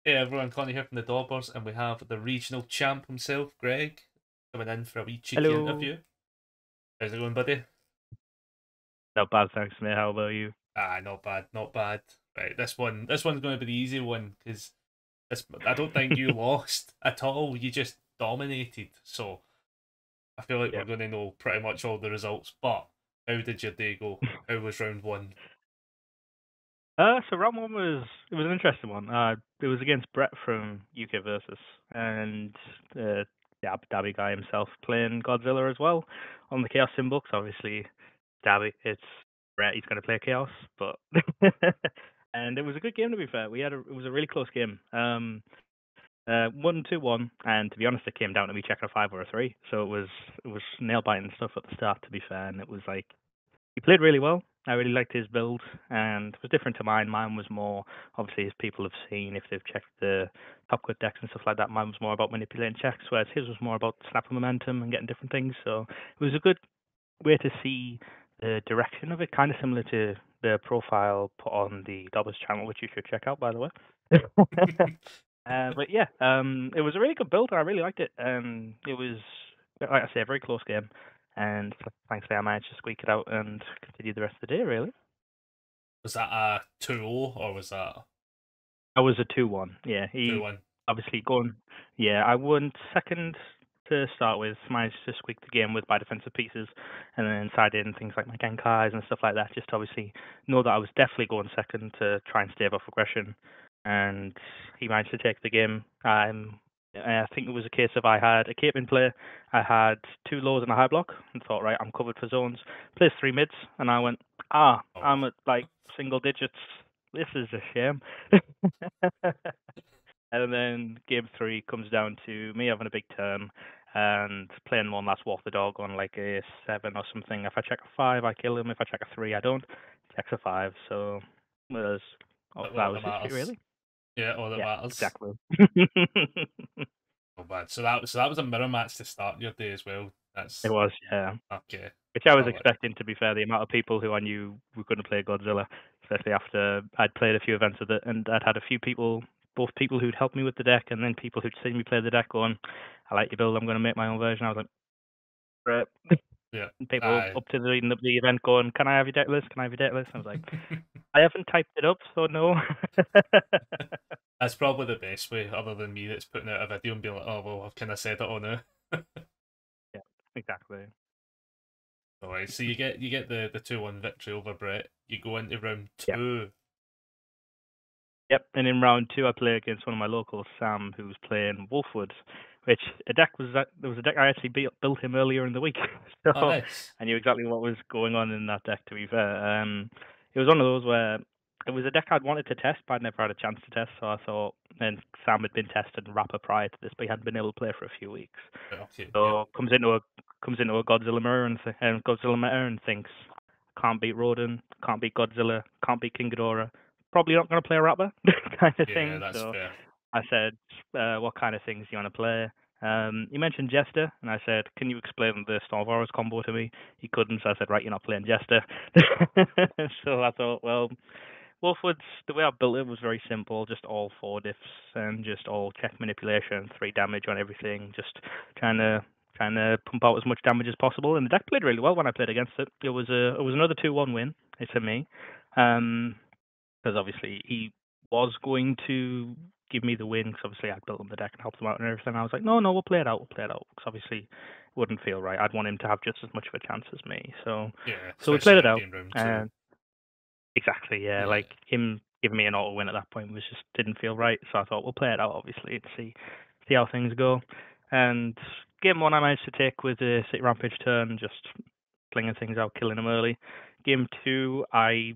Hey everyone, Connie here from the Dobbers, and we have the regional champ himself, Greg, coming in for a wee cheeky Hello. interview. How's it going, buddy? Not bad, thanks, mate. How about you? Ah, not bad, not bad. Right, this one's going to be the easy one because I don't think you lost at all. You just dominated. So I feel like we're Yeah. going to know pretty much all the results. But how did your day go? How was round one? So round one was an interesting one. It was against Brett from UK Versus, and the Abu Dhabi guy himself playing Godzilla as well on the Chaos symbol. 'Cause obviously, Dhabi, it's Brett. He's going to play Chaos, but and it was a good game to be fair. It was a really close game. 1-2-1, and to be honest, it came down to me checking a 5 or a 3. So it was nail biting stuff at the start. To be fair, and it was like he played really well. I really liked his build, and it was different to mine. Mine was more, obviously, as people have seen, if they've checked the top cut decks and stuff like that, mine was more about manipulating checks, whereas his was more about snapping momentum and getting different things. So it was a good way to see the direction of it, kind of similar to the profile put on the Dobbers channel, which you should check out, by the way. But yeah, it was a really good build. I really liked it. It was, like I say, a very close game, and thankfully I managed to squeak it out and continue the rest of the day. Really, Was that a 2-0 or was that I was a 2-1. Yeah, he 2-1? obviously going. Yeah, I won second to start with. Managed to squeak the game with my defensive pieces, and then side in things like my Genkais and stuff like that. Just to obviously know that I was definitely going second to try and stave off aggression, and he managed to take the game. I think it was a case of I had a cape in play, I had two lows and a high block, and thought, right, I'm covered for zones. Plays three mids, and I went, Oh, I'm at like single digits. This is a shame. And then game three comes down to me having a big turn and playing one last walk the dog on like a 7 or something. If I check a 5, I kill him. If I check a 3, I don't. Checks a 5. So that all was that history, matters. really. Yeah, all that Yeah, matters. exactly. Oh, bad. So that was a mirror match to start your day as well. It That's was, yeah. okay. Which I was All right. expecting, to be fair, the amount of people who I knew were going to play Godzilla, especially after I'd played a few events with it, and I'd had a few people, both people who'd helped me with the deck, and then people who'd seen me play the deck going, I like your build, I'm going to make my own version. I was like, great. Yeah. And people Aye. up to the leading up the event going, can I have your deck list? Can I have your deck list? I was like, I haven't typed it up, so no. That's probably the best way, other than me that's putting out a video and being like, oh well, I've kind of said it all now. Yeah, exactly. Alright, so you get the 2-1 victory over Brett. You go into round Yeah. two. Yep, and in round two, I play against one of my locals, Sam, who's playing Wolfwood, which there was a deck I actually built him earlier in the week, Oh, so nice. I knew exactly what was going on in that deck. To be fair, it was one of those where it was a deck I'd wanted to test, but I'd never had a chance to test. So I thought, and Sam had been tested in Rapper prior to this, but he hadn't been able to play for a few weeks. Right, okay, yeah. So comes into a Godzilla mirror and Godzilla meta and thinks, can't beat Rodan, can't beat Godzilla, can't beat King Ghidorah. Probably not going to play Rapper kind of Yeah, thing. that's So fair. I said, what kind of things do you want to play? He mentioned Jester, and I said, can you explain the Storm of Horrors combo to me? He couldn't, so I said, right, you're not playing Jester. So I thought, well, Wolfwood's, the way I built it was very simple, just all 4 diffs and just all check manipulation, 3 damage on everything, just trying to pump out as much damage as possible. And the deck played really well when I played against it. It was another 2-1 win. It's for me, because obviously he was going to give me the win. Because obviously I built him the deck and helped him out and everything. I was like, no, we'll play it out. We'll play it out. Because obviously it wouldn't feel right. I'd want him to have just as much of a chance as me. Yeah, So we played especially it it out. being round two. And exactly, yeah. Yeah. Like him giving me an auto win at that point was just didn't feel right. So I thought we'll play it out, obviously, and see how things go. And game one, I managed to take with a City Rampage turn, just flinging things out, killing him early. Game two, I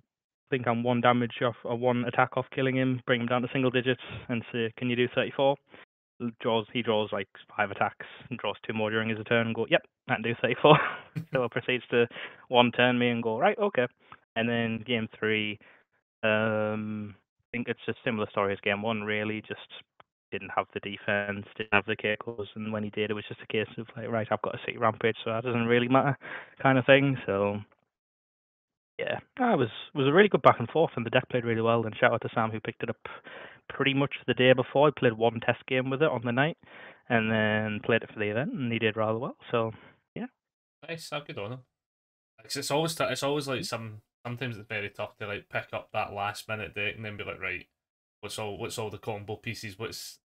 think I'm 1 damage off, or 1 attack off killing him, bring him down to single digits, and say, can you do 34? He draws like 5 attacks and draws 2 more during his turn and go, yep, I can do 34. So it proceeds to 1 turn me and go, right, okay. And then game three, I think it's a similar story as game one, really. Just didn't have the defense, didn't have the Keikos, and when he did, it was just a case of like, right, I've got a City Rampage, so that doesn't really matter, kind of thing. So yeah, it was a really good back and forth, and the deck played really well. And shout out to Sam who picked it up pretty much the day before. I played one test game with it on the night, and then played it for the event, and he did rather well. So yeah, Nice, I'll good on him. It's always it's always like sometimes it's very tough to like pick up that last minute deck and then be like, right, what's all the combo pieces, what's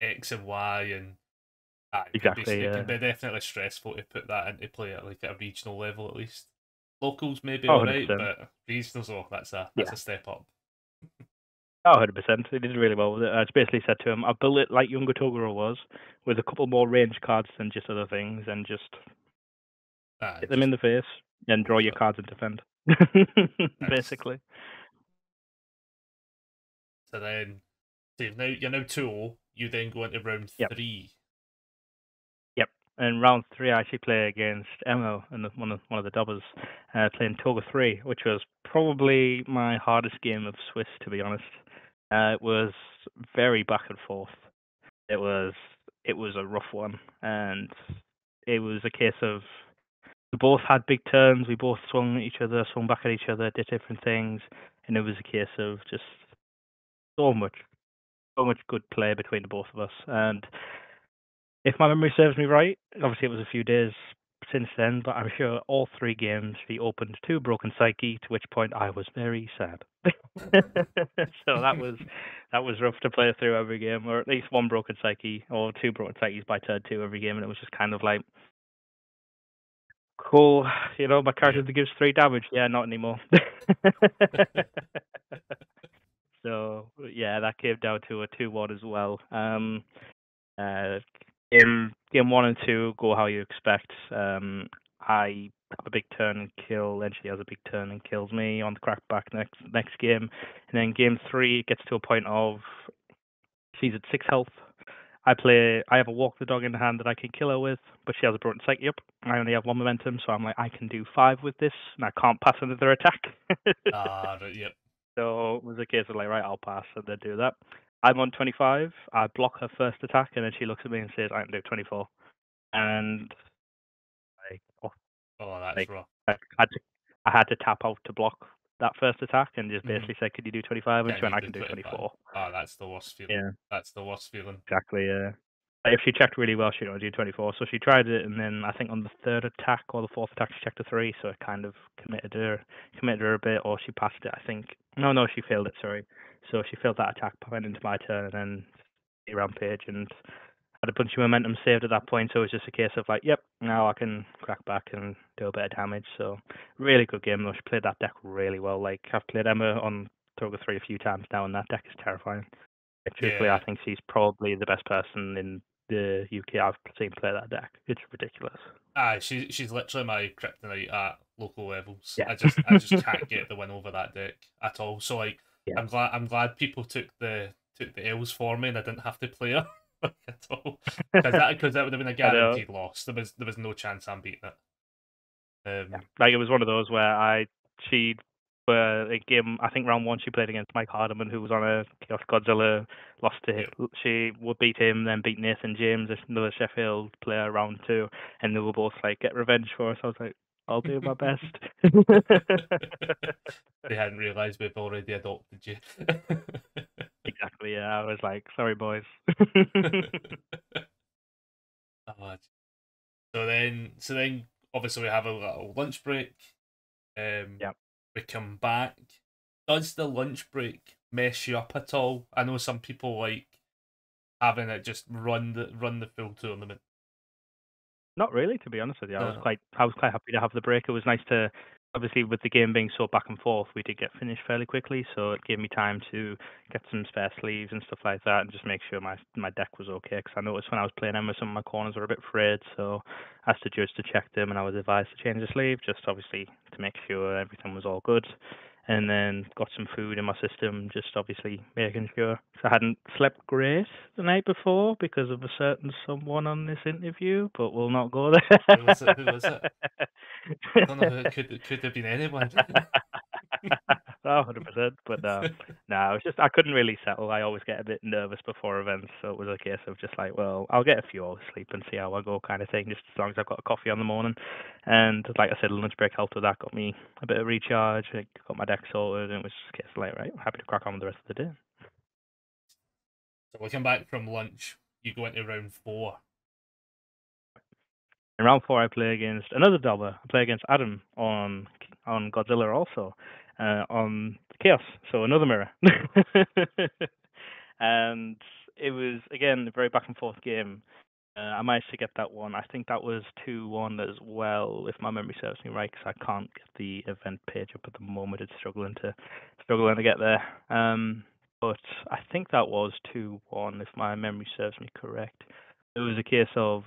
X and Y, and exactly. it can be definitely stressful to put that into play at like at a regional level at least. Locals maybe Oh, alright, 100%. but regionals, oh, that's Yeah. a step up. Oh, 100%. He did really well with it. I just basically said to him, I built it like Younger Toguro was, with a couple more range cards than just other things, and just hit them in the face, and draw your cards and defend. Basically. So then, so you're now 2-0, you then go into round Yep. 3. Yep. And round 3, I actually play against Emo and one of the Dobbers, playing Toga 3, which was probably my hardest game of Swiss, to be honest. It was very back and forth. It was a rough one, and it was a case of we both had big turns. We both swung at each other, swung back at each other, did different things, and it was a case of just so much good play between the both of us. And if my memory serves me right, obviously it was a few days since then, but I'm sure all 3 games he opened 2 broken psyche, to which point I was very sad. So that was rough to play through every game, or at least 1 broken psyche or 2 broken psyches by turn 2 every game, and it was just kind of like, cool, my character gives 3 damage. Yeah, not anymore. So yeah, that came down to a 2-1 as well. Game 1 and 2 go how you expect. I have a big turn and kill, and she has a big turn and kills me on the crackback next game. And then game 3 gets to a point of she's at 6 health. I have a walk the dog in the hand that I can kill her with, but she has a broken psyche up. I only have 1 momentum, so I'm like, I can do 5 with this, and I can't pass another attack. Right, yep. So it was a case of like, right, I'll pass and then do that. I'm on 25. I block her first attack, and then she looks at me and says, I can do 24. And that's rough. I had to tap out to block that first attack and just basically say, could you do 25? And she went, I can do 24. Oh, that's the worst feeling. Yeah. That's the worst feeling. Exactly, yeah. If she checked really well, she'd only do 24. So she tried it, and then I think on the 3rd attack or the 4th attack, she checked a 3, so it kind of committed her a bit, or she passed it, I think. No, she failed it, sorry. So she failed that attack, went into my turn, and then rampage, and had a bunch of momentum saved at that point, so it was just a case of like, yep, now I can crack back and do a bit of damage. So really good game though. She played that deck really well. Like, I've played Emma on Toga 3 a few times now, and that deck is terrifying. Like, truthfully, I think she's probably the best person in the UK I've seen play that deck. It's ridiculous. She's literally my kryptonite at local levels. Yeah. I just can't get the win over that deck at all. So like, yeah. I'm glad people took the L's for me and I didn't have to play her at all, because that would have been a guaranteed loss. There was no chance I'm beating it. Yeah. Like, it was one of those where she a game, I think round 1 she played against Mike Hardiman, who was on a Chaos Godzilla, lost to him. She would beat him, then beat Nathan James, another Sheffield player, round 2, and they were both like, get revenge for us. I was like, I'll do my best. They hadn't realised we've already adopted you. Exactly, yeah. I was like, sorry boys. So then obviously we have a little lunch break. We come back. Does the lunch break mess you up at all? I know some people like having it just run the full tournament. Not really, to be honest with you. I was quite happy to have the break. It was nice to, obviously, with the game being so back and forth, we did get finished fairly quickly, so it gave me time to get some spare sleeves and stuff like that, and just make sure my deck was okay. Because I noticed when I was playing Emma, some of my corners were a bit frayed, so I asked the judge to check them, and I was advised to change the sleeve, just obviously to make sure everything was all good. And then got some food in my system, just obviously making sure. So I hadn't slept great the night before because of a certain someone on this interview, but we'll not go there. Who was it? I don't know. It could have been anyone. 100%. But no, it was just, I couldn't really settle. I always get a bit nervous before events, so it was a case of just like, well, I'll get a few hours sleep and see how I go, kind of thing, just as long as I've got a coffee on the morning. And like I said, lunch break helped with that, got me a bit of recharge, got my deck sorted, and it was just a case of like, right, I'm happy to crack on with the rest of the day. So looking back from lunch, you go into round 4. In round 4, I play against another Dobber. I play against Adam on Godzilla also, on Chaos, so another mirror. And it was, again, a very back and forth game. I managed to get that one. I think that was 2-1 as well, if my memory serves me right, because I can't get the event page up at the moment. It's struggling to get there. But I think that was 2-1, if my memory serves me correct. It was a case of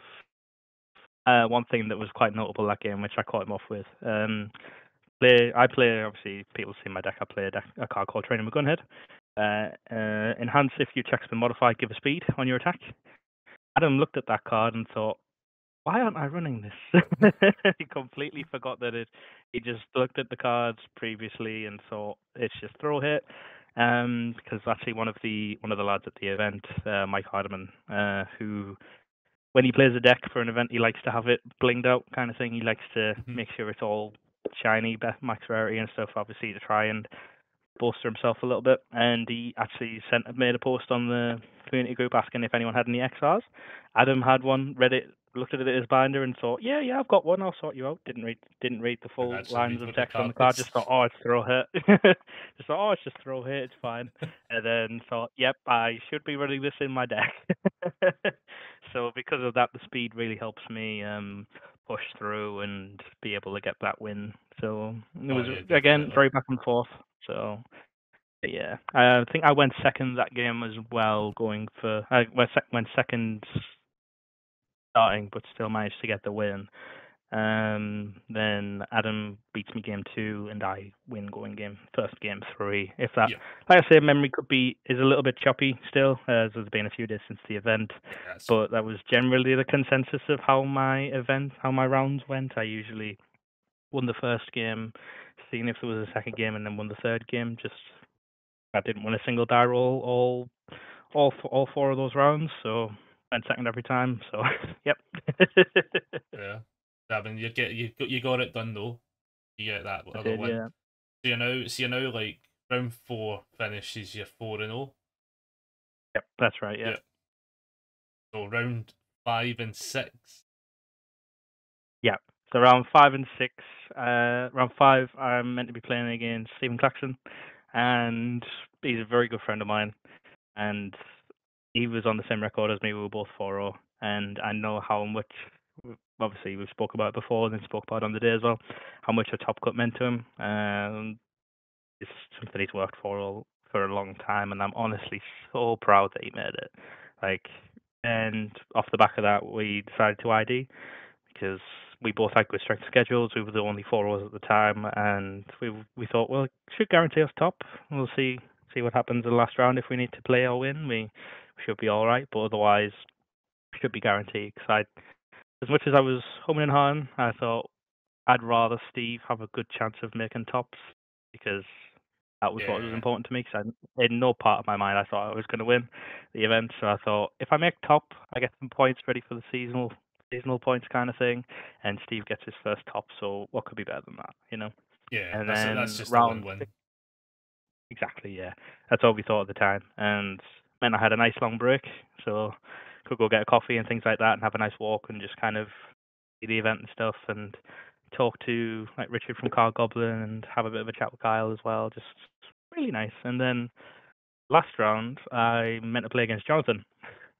one thing that was quite notable that game, which I caught him off with. I play, obviously, people see my deck. I play a card called Training with Gunhead. Enhance if your check's been modified, give a speed on your attack. Adam looked at that card and thought, why aren't I running this? He completely forgot that he just looked at the cards previously and thought it's just throw hit. Because actually one of the lads at the event, Mike Hardiman, who when he plays a deck for an event, he likes to have it blinged out kind of thing. He likes to make sure it's all shiny, max rarity and stuff, obviously, to try and bolster himself a little bit. And he actually made a post on the community group asking if anyone had any XRs. Adam had one, read it, looked at it at his binder and thought, yeah, I've got one, I'll sort you out. Didn't read the full lines of text on the card, just thought, oh, it's throw hit. Just thought, oh, it's just throw hit, it's fine. And then thought, yep, I should be running this in my deck. So because of that, the speed really helps me push through and be able to get that win. So it was, again, very back and forth. So yeah, I think I went second that game as well. I went second starting, but still managed to get the win. Then Adam beats me game 2, and I win going first game 3. If that, like I say, memory is a little bit choppy still, as there's been a few days since the event. Yes. But that was generally the consensus of how my rounds went. I usually won the first game, seeing if there was a second game, and then won the third game. Just I didn't win a single die roll all 4 of those rounds, so went second every time. So yep. Yeah, I mean you got it done though. You get that other win. Yeah. So you're now like round 4 finishes you're 4-0. Yep, that's right. Yeah. Yep. So round 5 and 6. Yeah. So round 5 and 6. Round 5, I'm meant to be playing against Stephen Claxton, and he's a very good friend of mine, and he was on the same record as me. We were both 4-0, and I know how much. Obviously, we've spoke about it before, and then spoke about it on the day as well. How much a top cut meant to him. It's something he's worked for a long time, and I'm honestly so proud that he made it. And off the back of that, we decided to ID because we both had good strength schedules. We were the only 4-0s at the time, and we thought, well, it should guarantee us top. We'll see what happens in the last round. If we need to play or win, we should be all right. But otherwise, we should be guaranteed. Because as much as I was humming and hawing, I thought I'd rather Steve have a good chance of making tops, because that was what was important to me. Because in no part of my mind I thought I was going to win the event. So I thought, if I make top, I get some points ready for the seasonal points kind of thing, and Steve gets his first top. So what could be better than that, you know? Yeah, and that's just a win-win. Exactly, yeah. That's all we thought at the time, and meant I had a nice long break, so could go get a coffee and things like that, and have a nice walk and just kind of see the event and stuff, and talk to like Richard from Car Goblin and have a bit of a chat with Kyle as well. Just really nice. And then last round, I meant to play against Jonathan,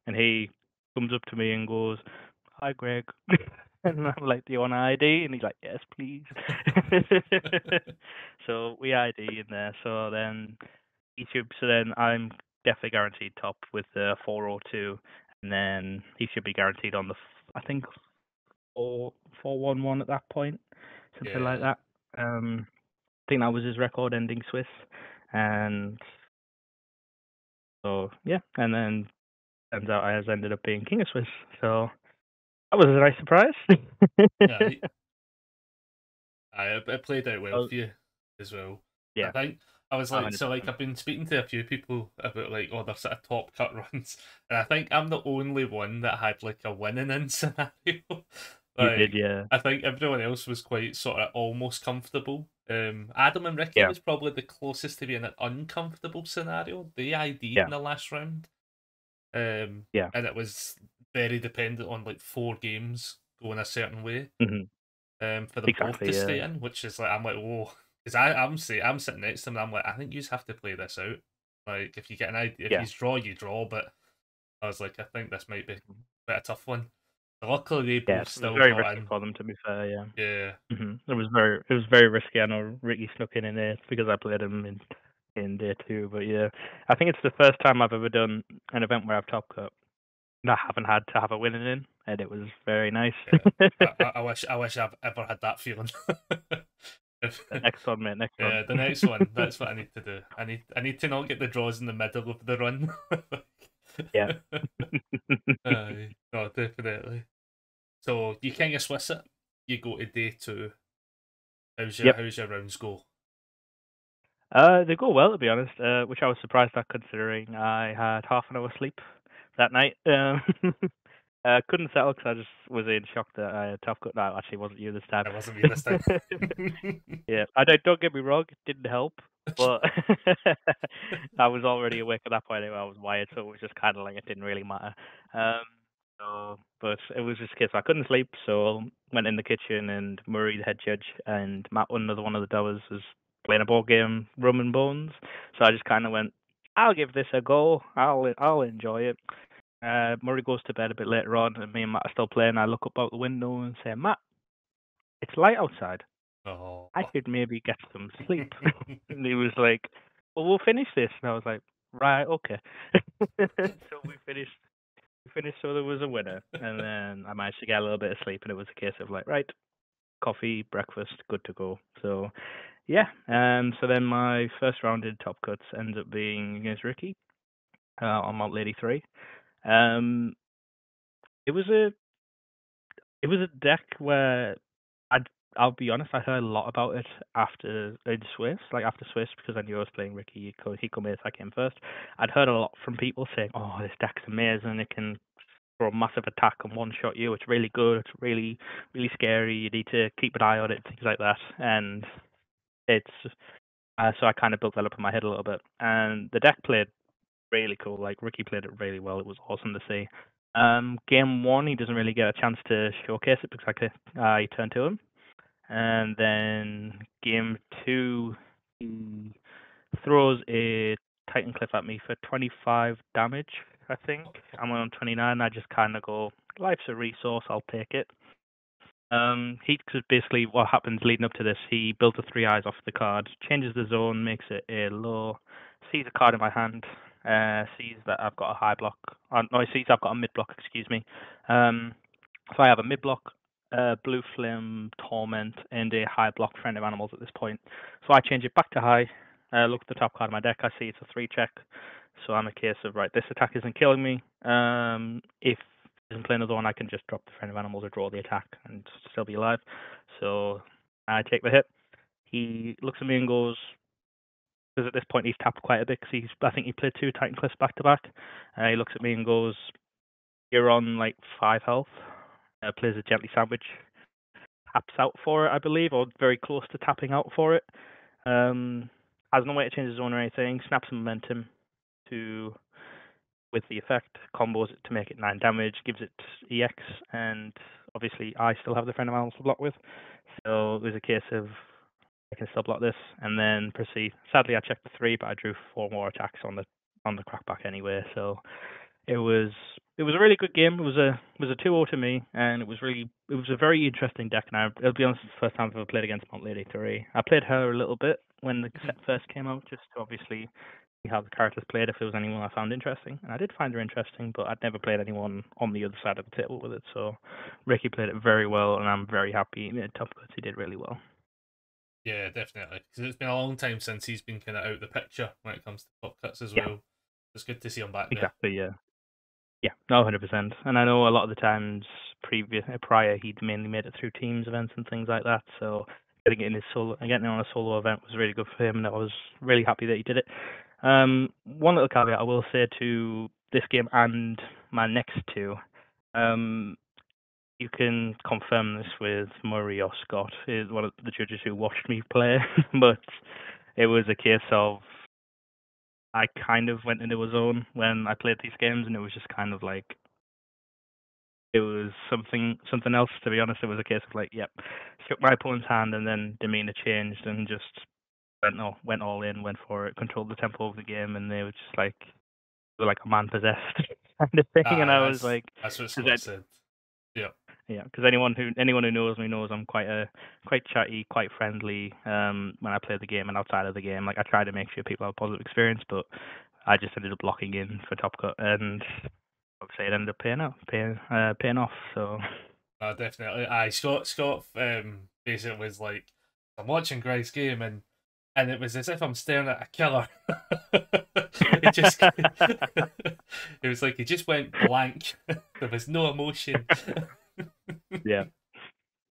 and he comes up to me and goes, "Hi, Greg." And I'm like, "Do you want an ID?" And he's like, "Yes, please." So we ID in there. So then I'm definitely guaranteed top with the 402, and then he should be guaranteed on the I think 4-1-1 at that point, something like that. I think that was his record-ending Swiss, and so yeah, and then turns out I ended up being King of Swiss. So that was a nice surprise. Yeah, it played out well for you as well. Yeah, I think I was like, 100%. I've been speaking to a few people about like, their sort of top cut runs, and I think I'm the only one that had like a winning in scenario. You did, yeah. I think everyone else was quite sort of almost comfortable. Adam and Ricky was probably the closest to being an uncomfortable scenario. They ID'd in the last round. Yeah. And it was very dependent on like 4 games going a certain way. For them both Exactly. to Yeah. stay in, which is like I'm like, whoa, because I'm sitting next to them and I'm like, I think you just have to play this out. Like if you get an idea, if Yeah. you draw, you draw. But I was like, I think this might be quite a tough one. But luckily, they Yeah. both It was still very got risky in. for them, to be fair. Yeah. Yeah. It was very risky. I know Ricky snuck in there because I played him in day 2. But yeah, I think it's the first time I've ever done an event where I've top cut and I haven't had to have a winning in, and it was very nice. Yeah. I wish I've ever had that feeling. If, The next one, mate. Next one. yeah, the next one. That's what I need to do. I need to not get the draws in the middle of the run. Yeah. No, definitely. So you kind of Swiss it. You go to day 2. Yep. How's your rounds go? They go well, to be honest, which I was surprised at considering I had half an hour sleep that night. Couldn't settle because I just was in shock that I had top cut. No, actually, it wasn't you this time. It wasn't me this time. Yeah, don't get me wrong, it didn't help, but I was already awake at that point anyway. I was wired, so it was just kind of like it didn't really matter. But it was just a case I couldn't sleep, so went in the kitchen, and Murray, the head judge, and Matt, another one of the Dobbers, was playing a board game, Rum and Bones. So I just kind of went, I'll give this a go. I'll enjoy it. Murray goes to bed a bit later on, and me and Matt are still playing. I look up out the window and say, Matt, it's light outside. Oh. I could maybe get some sleep. And he was like, well, we'll finish this. And I was like, right, okay. So we finished so there was a winner. And then I managed to get a little bit of sleep, and it was a case of like, right, coffee, breakfast, good to go. So yeah. So then my first round in top cuts ends up being against Ricky on Mount Lady 3. It was a deck where I'll be honest, I heard a lot about it after Swiss, because I knew I was playing Ricky. He come in, I came first. I'd heard a lot from people saying, "Oh, this deck's amazing. It can throw a massive attack and one shot you. It's really good. It's really, really scary. You need to keep an eye on it, things like that." And it's so I kind of built that up in my head a little bit. And the deck played really cool. Like Ricky played it really well. It was awesome to see. Game 1, he doesn't really get a chance to showcase it because I turned to him. And then game 2, he throws a Titan Cliff at me for 25 damage, I think. I'm on 29. I just kind of go, life's a resource, I'll take it. Cause basically what happens leading up to this, he builds a 3 eyes off the card, changes the zone, makes it a low, sees a card in my hand, sees that I've got a high block. No, he sees I've got a mid block, excuse me. So I have a mid block, Blue Flame, Torment, and a high block Friend of Animals at this point. So I change it back to high, look at the top card of my deck, I see it's a 3 check. So I'm a case of, right, this attack isn't killing me. If it doesn't play another one, I can just drop the Friend of Animals or draw the attack and still be alive. So I take the hit. He looks at me and goes, because at this point he's tapped quite a bit, because I think he played 2 Titan Cliffs back to back. He looks at me and goes, you're on like 5 health. Plays a Gently Sandwich, taps out for it, I believe, or very close to tapping out for it. Has no way to change his zone or anything. Snaps momentum with the effect, combos it to make it 9 damage, gives it EX, and obviously I still have the Friend of Animals to block with. So there's a case of I can still block this and then proceed. Sadly, I checked the 3, but I drew 4 more attacks on the crackback anyway. So it was a really good game. It was a 2-0 to me, and it was a very interesting deck. And I'll be honest, it's the first time I've ever played against Mount Lady 3. I played her a little bit when the set first came out, just to obviously see how the characters played, if there was anyone I found interesting. And I did find her interesting, but I'd never played anyone on the other side of the table with it. So Ricky played it very well, and I'm very happy. In top cuts, he did really well. Yeah, definitely. Because it's been a long time since he's been kind of out of the picture when it comes to top cuts as well. It's good to see him back there. Exactly, yeah. Yeah, no, 100%. And I know a lot of the times prior, he'd mainly made it through teams events and things like that. So getting on a solo event was really good for him, and I was really happy that he did it. One little caveat I will say to this game and my next 2, you can confirm this with Murray or Scott, is one of the judges who watched me play, but it was a case of I kind of went into a zone when I played these games, and it was just kind of like it was something else. To be honest, it was a case of like, yep, shook my opponent's hand, and then demeanor changed, and just went all in, went for it, controlled the tempo of the game, and they were just like a man possessed kind of thing. And I was like, that's what Scott said. Yeah. Yeah, because anyone who knows me knows I'm quite chatty, quite friendly. When I play the game and outside of the game, like I try to make sure people have a positive experience, but I just ended up locking in for Top Cut, and obviously it ended up paying off. So. Definitely. Scott basically was like, I'm watching Greg's game and it was as if I'm staring at a killer. It just it was like he just went blank. There was no emotion. Yeah.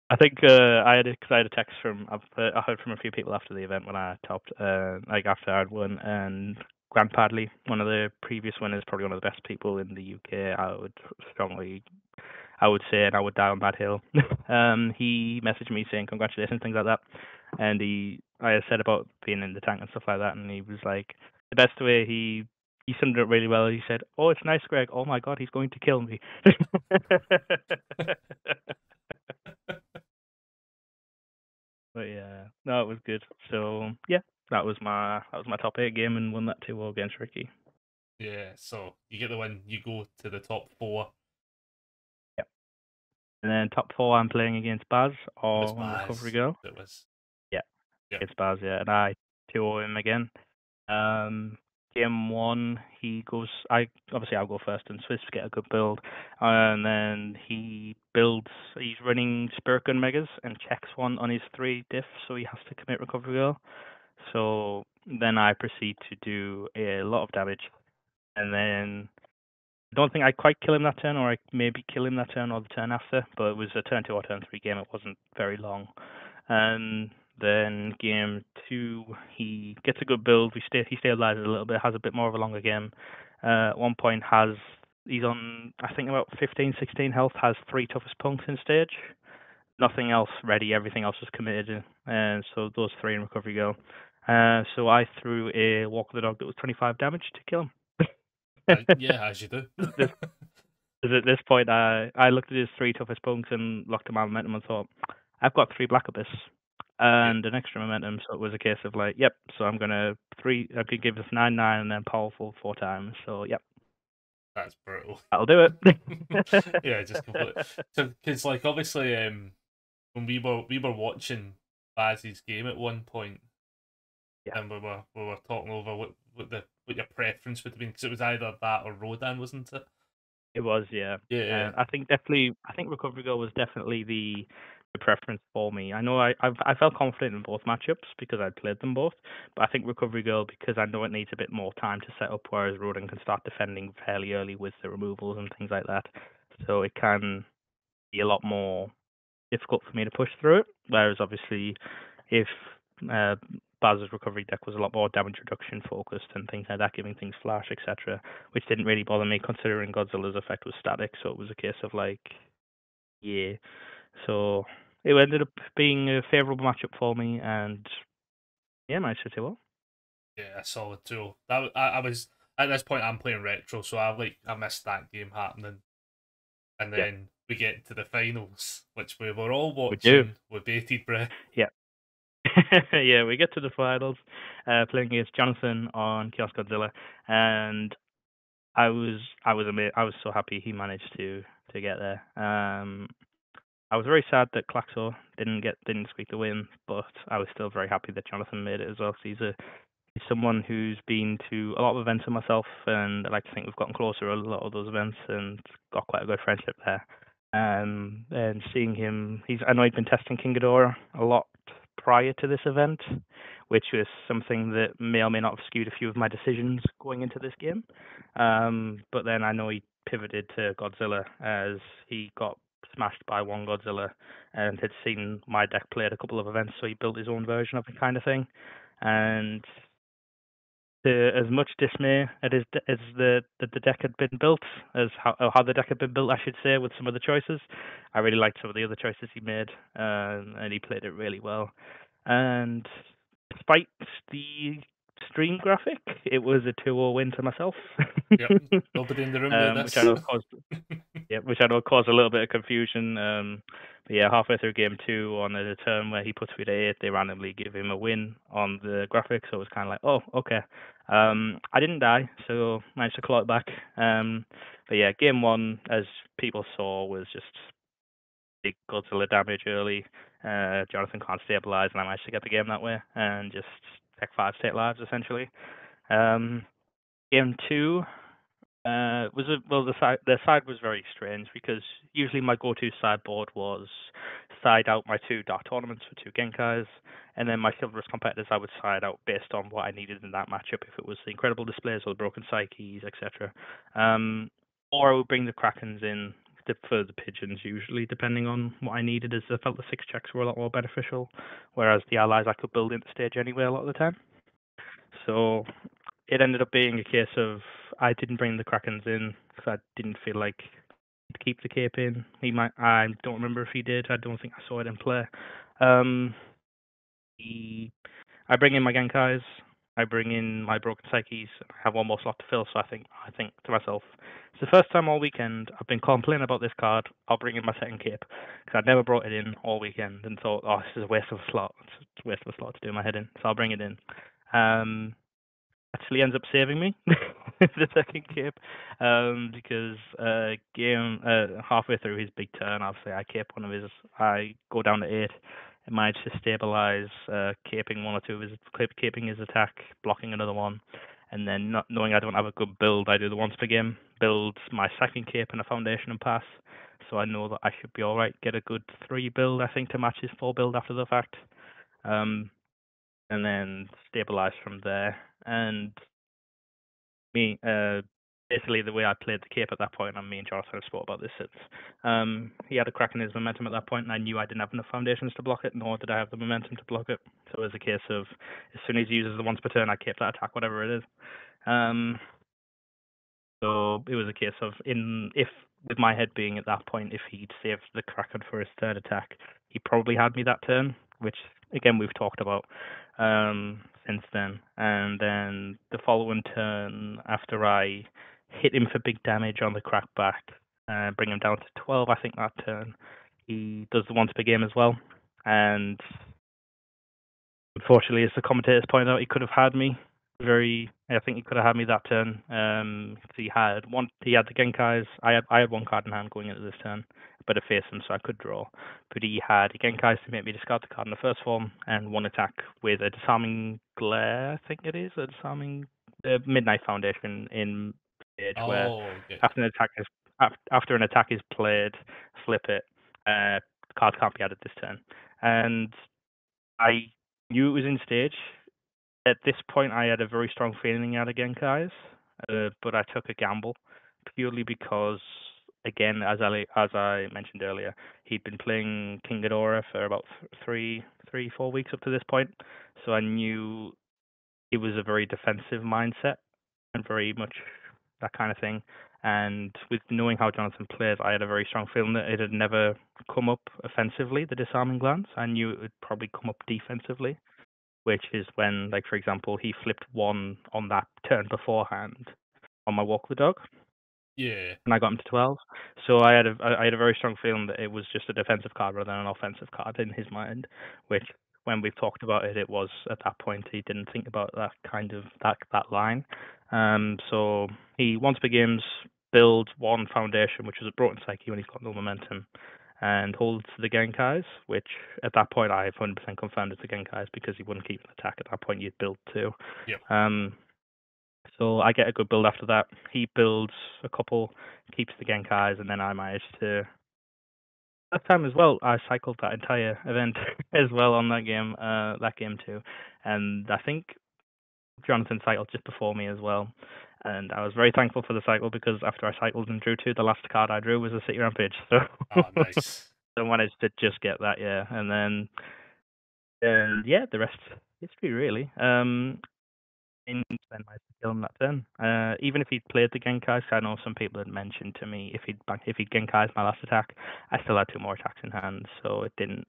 I think I had a text from I heard from a few people after the event when I topped, like after I'd won, and Grant Padley, one of the previous winners, probably one of the best people in the UK. I would say, and I would die on that hill. He messaged me saying congratulations, things like that, and I said about being in the tank and stuff like that, and he was like, the best way he summed it up really well. He said, "Oh, it's nice, Greg. Oh my God, he's going to kill me." But yeah, no, it was good. So yeah, that was my top 8 game, and won that 2-0 against Ricky. Yeah, so you get the win, you go to the top 4. Yep. And then top 4, I'm playing against Baz or Baz. Recovery Girl. It was. Yeah, Yep. it's Baz. Yeah, and I 2-0 him again. Game 1, I'll go first, and Swiss get a good build, and then he's running Spirit Gun Megas and checks one on his 3 diff, so he has to commit Recovery Girl. So then I proceed to do a lot of damage, and then I don't think I quite kill him that turn, or I maybe kill him that turn or the turn after, but it was a turn 2 or turn 3 game. It wasn't very long. And then game 2, he gets a good build. He stabilizes a little bit, has a bit more of a longer game. At one point, he's on, I think, about 15, 16 health, has 3 toughest punks in stage. Nothing else ready, everything else was committed, and so those 3 in Recovery Go. So I threw a Walk of the Dog that was 25 damage to kill him. Yeah, as you do. At this point, I looked at his 3 toughest punks and locked him out momentum and thought, I've got 3 Black Abyss and an extra momentum, so it was a case of like, yep, so I could give this 9/9 and then powerful 4 times, so yep. That's brutal. That'll do it. Yeah, just completely. So, because like obviously, when we were watching Baz's game at one point, yeah, and we were talking over what your preference would have been, because it was either that or Rodan, wasn't it? It was, yeah. Yeah. I think Recovery Girl was definitely the preference for me. I know I felt confident in both matchups because I'd played them both, but I think Recovery Girl, because I know it needs a bit more time to set up, whereas Rodan can start defending fairly early with the removals and things like that. So it can be a lot more difficult for me to push through it. Whereas obviously, if Baz's recovery deck was a lot more damage reduction focused and things like that, giving things flash, etc., which didn't really bother me considering Godzilla's effect was static, so it was a case of like, yeah. So it ended up being a favourable matchup for me, and yeah, managed to do well. Yeah, a solid 2. That I was at this point. I'm playing retro, so I missed that game happening, and then we get to the finals, which we were all watching with bated breath. Yeah. Yeah, we get to the finals, playing against Jonathan on Chaos Godzilla, and I was amazed. I was so happy he managed to get there. I was very sad that Claxo didn't squeak the win, but I was still very happy that Jonathan made it as well. He's someone who's been to a lot of events with myself, and I like to think we've gotten closer at a lot of those events and got quite a good friendship there. And seeing him, I know he'd been testing King Ghidorah a lot prior to this event, which was something that may or may not have skewed a few of my decisions going into this game. But then I know he pivoted to Godzilla as he got smashed by one Godzilla and had seen my deck play at a couple of events, so he built his own version of the kind of thing. And to as much dismay as the deck had been built, as how the deck had been built, I should say, with some of the choices, I really liked some of the other choices he made, and he played it really well. And despite the stream graphic, it was a 2-0 win to myself. Yep. Nobody in the room knew Which I this. know caused which I know caused a little bit of confusion. But yeah, halfway through game 2 on a turn where he puts me to 8, they randomly give him a win on the graphic, so it was kind of like, oh, okay. I didn't die, so managed to claw it back. But yeah, game 1, as people saw, was just big Godzilla damage early. Jonathan can't stabilize, and I managed to get the game that way and just take 5 state lives essentially. Game 2 the side was very strange because usually my go-to sideboard was side out my 2 dark tournaments for 2 Genkais, and then my chivalrous competitors I would side out based on what I needed in that matchup, if it was the incredible displays or the broken psyches, etc. Or I would bring the Krakens in for the pigeons, usually, depending on what I needed, as I felt the 6 checks were a lot more beneficial, whereas the allies I could build into stage anyway a lot of the time. So it ended up being a case of I didn't bring the Krakens in because I didn't feel like he'd keep the cape in. I don't remember if he did. I don't think I saw it in play. I bring in my Genkais. I bring in my broken psyches. I have one more slot to fill, so I think to myself, it's the first time all weekend I've been complaining about this card. I'll bring in my second cape because I'd never brought it in all weekend and thought, oh, this is a waste of a slot. It's a waste of a slot to do my head in, so I'll bring it in. Actually ends up saving me the second cape because halfway through his big turn, obviously I cape one of his. I go down to 8 and manage to stabilize, caping 1 or 2 of his, caping his attack, blocking another one, and then not knowing I don't have a good build, I do the once per game build, my second cape and a foundation and pass, so I know that I should be all right. Get a good 3 build, I think, to match his 4 build after the fact. And then stabilize from there. And basically the way I played the cape at that point, and me and Jonathan have spoke about this since, he had a crack in his momentum at that point, and I knew I didn't have enough foundations to block it, nor did I have the momentum to block it. So it was a case of, as soon as he uses the once per turn, I cape that attack, whatever it is. So it was a case of, with my head being at that point, if he'd saved the Kraken for his 3rd attack, he probably had me that turn, which again we've talked about since then. And then the following turn, after I hit him for big damage on the crackback, bring him down to 12, I think that turn, he does the once per game as well. And unfortunately, as the commentators pointed out, he could have had me. I think he could have had me that turn. He had the Genkais. I had 1 card in hand going into this turn, but I faced him, so I could draw. But he had Genkais to make me discard the card in the first form, and 1 attack with a disarming glare. I think it is a disarming midnight foundation in stage where after an attack is played, flip it. Cards can't be added this turn, and I knew it was in stage. At this point, I had a very strong feeling out of Genkais, but I took a gamble purely because, again, as I mentioned earlier, he'd been playing King Ghidorah for about 4 weeks up to this point, so I knew it was a very defensive mindset and very much that kind of thing. And with knowing how Jonathan plays, I had a very strong feeling that it had never come up offensively, the disarming glance. I knew it would probably come up defensively, which is when, like, for example, he flipped 1 on that turn beforehand on my walk the dog. Yeah. And I got him to 12. So I had a very strong feeling that it was just a defensive card rather than an offensive card in his mind, which when we've talked about it, it was at that point he didn't think about that kind of that line. So he once per games builds 1 foundation, which is a broken psyche when he's got no momentum, and holds the Genkais, which at that point I have 100% confirmed it's the Genkais because he wouldn't keep an attack at that point. You'd build 2. Yep. So I get a good build after that. He builds a couple, keeps the Genkais, and then I managed to. That time as well, I cycled that entire event as well on that game too. And I think Jonathan cycled just before me as well. And I was very thankful for the cycle because after I cycled and drew 2, the last card I drew was a City Rampage. So nice. I managed to just get that, yeah. And then, the rest history really. Spend my skill on that turn. Even if he'd played the Genkais, I know some people had mentioned to me if he'd Genkais my last attack, I still had 2 more attacks in hand, so it didn't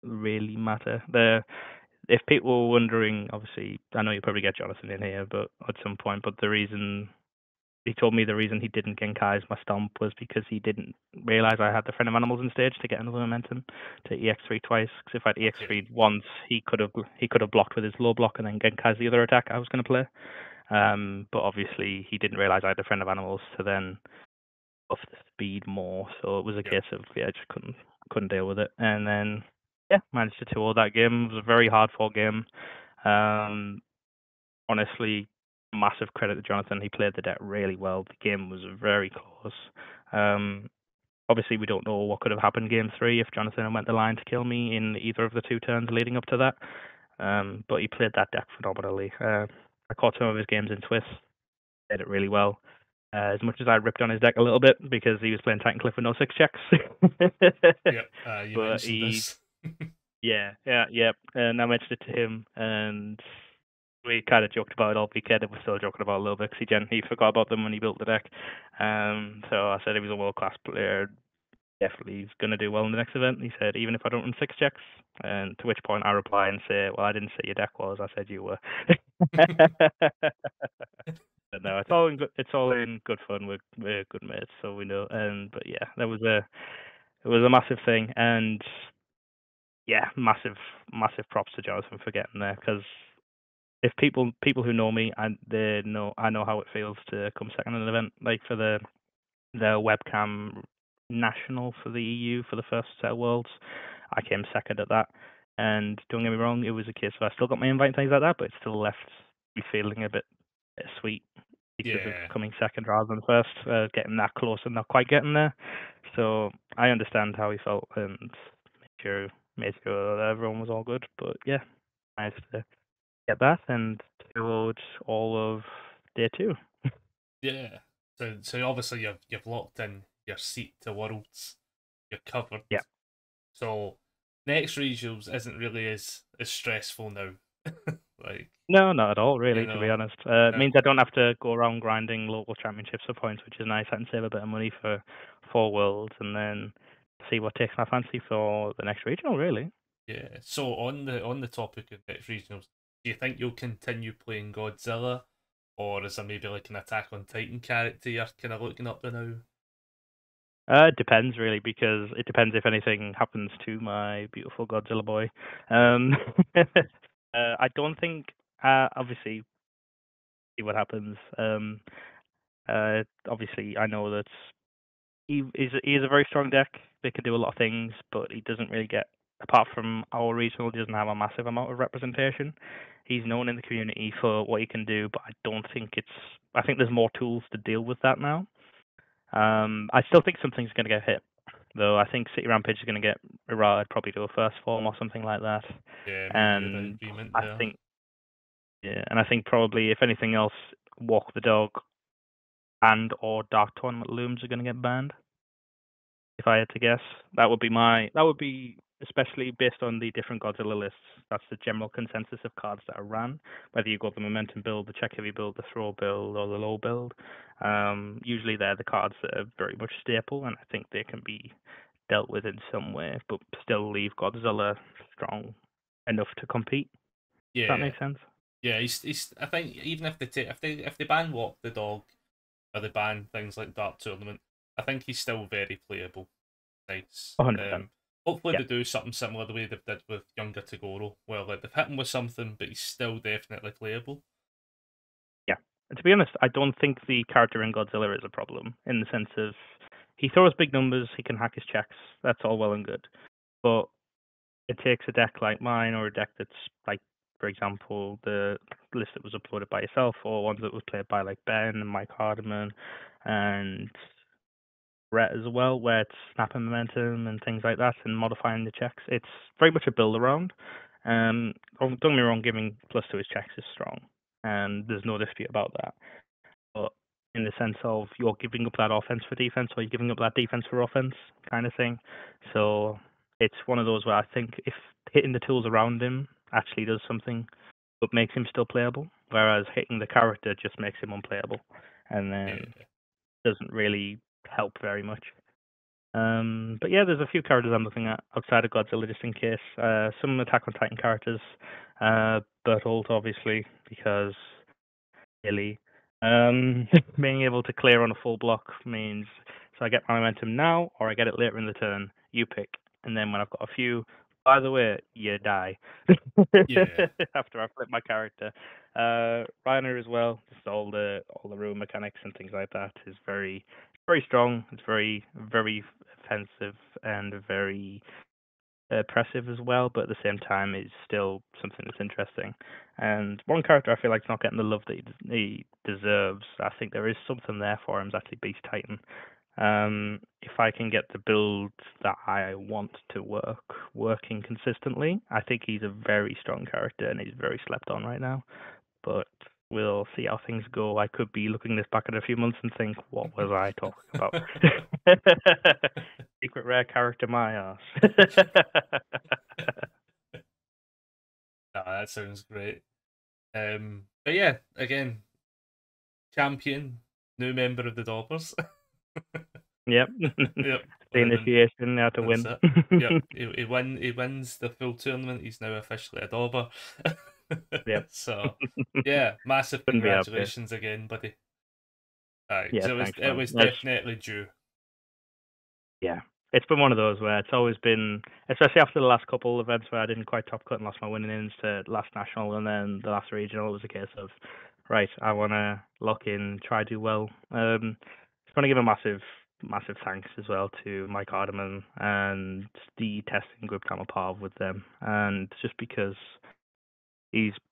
really matter. if people were wondering, obviously, I know you probably get Jonathan in here, but at some point, but the reason he told me the reason he didn't Genkai's my stomp was because he didn't realize I had the Friend of Animals in stage to get another momentum to EX3 twice. Because if I'd EX3 once, he could have blocked with his low block and then Genkai's the other attack I was going to play. But obviously he didn't realize I had the Friend of Animals to then buff the speed more. So it was a case of I just couldn't deal with it. And then managed to 2-0 that game. It was a very hard fought game. Honestly, massive credit to Jonathan. He played the deck really well. The game was very close. Obviously, we don't know what could have happened game 3 if Jonathan went the line to kill me in either of the 2 turns leading up to that. But he played that deck phenomenally. I caught some of his games in Twist. Did it really well. As much as I ripped on his deck a little bit because he was playing Titan Cliff with no 6 checks. You mentioned this. And I mentioned it to him, and we kind of joked about it all weekend, and we're still joking about it a little bit because he forgot about them when he built the deck. So I said he was a world-class player. Definitely he's going to do well in the next event. He said, even if I don't run 6 checks, and to which point I reply and say, well, I didn't say your deck was, I said you were. But no, it's all in good fun. We're good mates, so we know. But yeah, it was a massive thing, and yeah, massive props to Jonathan for getting there, because if people who know me, I know how it feels to come second in an event, like for the webcam national for the EU for the first set of Worlds. I came second at that, and don't get me wrong, it was a case of I still got my invite and things like that, but it still left me feeling a bit sweet because of coming second rather than first, getting that close and not quite getting there. So I understand how he felt and made sure that everyone was all good. But yeah, nice to get that and towards all of day 2. Yeah. So obviously you've locked in your seat to Worlds. You're covered. Yeah. So next regionals isn't really as stressful now. No, not at all, really, to be honest. It means I don't have to go around grinding local championships for points, which is nice. I can save a bit of money for 4 Worlds and then see what takes my fancy for the next regional, really. Yeah. So on the topic of next regionals, do you think you'll continue playing Godzilla, or is there maybe like an Attack on Titan character you're kind of looking up to now? It depends, really, because it depends if anything happens to my beautiful Godzilla boy. I don't think, obviously, see what happens. Obviously, I know that he is a very strong deck. They can do a lot of things, but he doesn't really get, apart from our regional, he doesn't have a massive amount of representation. He's known in the community for what he can do, but I think there's more tools to deal with that now. I still think something's going to get hit, though. I think City Rampage is going to get errated, probably to a first form or something like that. Yeah, and I think probably, if anything else, Walk the Dog and or Dark Tournament Looms are going to get banned. If I had to guess, that would be especially based on the different Godzilla lists. That's the general consensus of cards that are ran, whether you got the momentum build, the check heavy build, the throw build, or the low build. Usually they're the cards that are very much staple, and I think they can be dealt with in some way, but still leave Godzilla strong enough to compete. Yeah, does that make sense? Yeah, he's. I think even if they ban Walk the Dog, or they ban things like Dark Tournament, I think he's still very playable. Nice. 100%. Hopefully they do something similar the way they did with Younger Togoro, where like they've hit him with something, but he's still definitely playable. Yeah, and to be honest, I don't think the character in Godzilla is a problem, in the sense of he throws big numbers, he can hack his checks, that's all well and good. But it takes a deck like mine, or a deck that's like, for example, the list that was uploaded by yourself, or ones that was played by like Ben and Mike Hardiman and Brett as well, where it's snapping momentum and things like that and modifying the checks. It's very much a build around. Don't get me wrong, giving plus to his checks is strong, and there's no dispute about that. But in the sense of you're giving up that offense for defense, or you're giving up that defense for offense kind of thing. So it's one of those where I think if hitting the tools around him actually does something, but makes him still playable, whereas hitting the character just makes him unplayable, and then doesn't really help very much. But yeah, there's a few characters I'm looking at outside of Godzilla just in case. Some Attack on Titan characters, Bertolt obviously because really, being able to clear on a full block means so I get my momentum now or I get it later in the turn. You pick, and then when I've got a few, by the way, you die. Yeah. After I flip my character. Reiner as well, just all the room mechanics and things like that is very strong. It's very offensive and very oppressive as well, but at the same time, it's still something that's interesting. And one character I feel like is not getting the love that he deserves. I think there is something there for him. Is actually Beast Titan. If I can get the build that I want to working consistently, I think he's a very strong character and he's very slept on right now. But we'll see how things go. I could be looking this back in a few months and think, what was I talking about? Secret rare character, my ass. That sounds great. But yeah, again, champion, new member of the Dobbers. Yep. Yep. The initiation, now to win. Yep. He wins the full tournament. He's now officially a Dobber. Yep. So yeah, massive congratulations again, buddy. Yeah, so thanks, it was definitely due. Yeah. It's been one of those where it's always been, especially after the last couple of events where I didn't quite top cut and lost my winning innings to last national and then the last regional, it was a case of, right, I want to lock in, try to do well. Just want to give a massive thanks as well to Mike Hardiman and the testing group that I'm a part of with them. And just because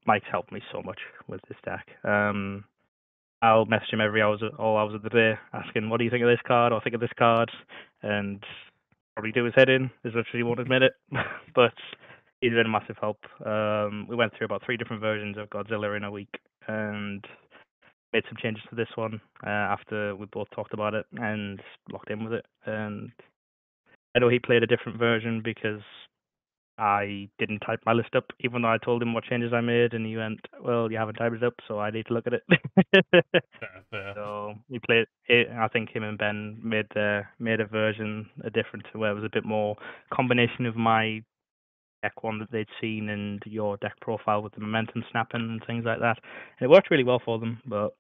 Mike's helped me so much with this deck. I'll message him all hours of the day, asking, what do you think of this card, or think of this card, and probably do his head in, as much as he won't admit it, but he's been a massive help. We went through about 3 different versions of Godzilla in a week, and made some changes to this one after we both talked about it, and locked in with it. And I know he played a different version because I didn't type my list up, even though I told him what changes I made, and he went, well, you haven't typed it up, so I need to look at it. Fair. So he played it. I think him and Ben made a version different to where it was a bit more combination of my deck one that they'd seen and your deck profile with the momentum snapping and things like that. And it worked really well for them, but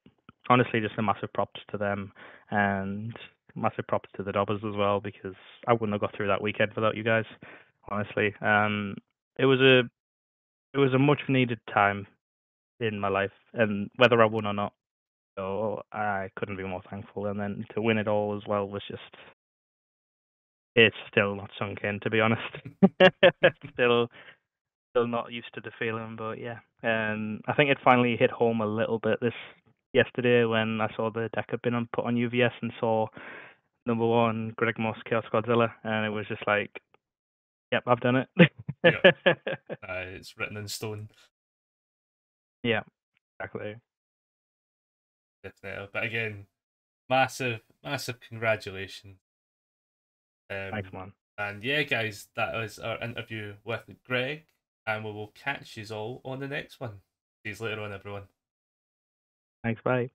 honestly, just a massive props to them and massive props to the Dobbers as well, because I wouldn't have got through that weekend without you guys. Honestly, it was a much needed time in my life, and whether I won or not, so I couldn't be more thankful. And then to win it all as well was just, it's still not sunk in, to be honest. still not used to the feeling, but yeah. I think it finally hit home a little bit yesterday when I saw the deck had been put on UVS and saw number 1 Greg Moss Chaos Godzilla, and it was just like, yep, I've done it. Yeah. It's written in stone. Yeah, exactly. Definitely. But again, massive congratulations. Thanks, man. And yeah, guys, that was our interview with Greg, and we will catch you all on the next one. See you later on, everyone. Thanks, bye.